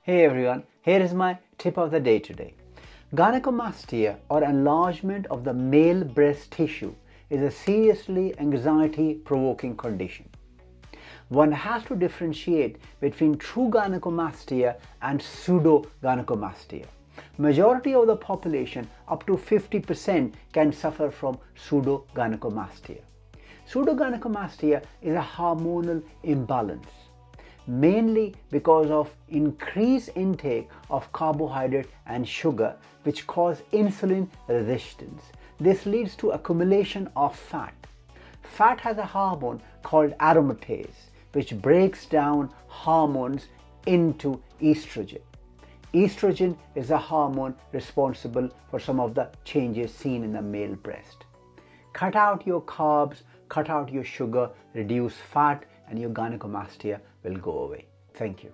Hey everyone, here is my tip of the day today. Gynecomastia or enlargement of the male breast tissue is a seriously anxiety-provoking condition. One has to differentiate between true gynecomastia and pseudo-gynecomastia. Majority of the population, up to 50%, can suffer from pseudo-gynecomastia. Pseudo-gynecomastia is a hormonal imbalance, mainly because of increased intake of carbohydrate and sugar, which cause insulin resistance. This leads to accumulation of fat. Fat has a hormone called aromatase, which breaks down hormones into estrogen. Estrogen is a hormone responsible for some of the changes seen in the male breast. Cut out your carbs, cut out your sugar, reduce fat, and your gynecomastia will go away. Thank you.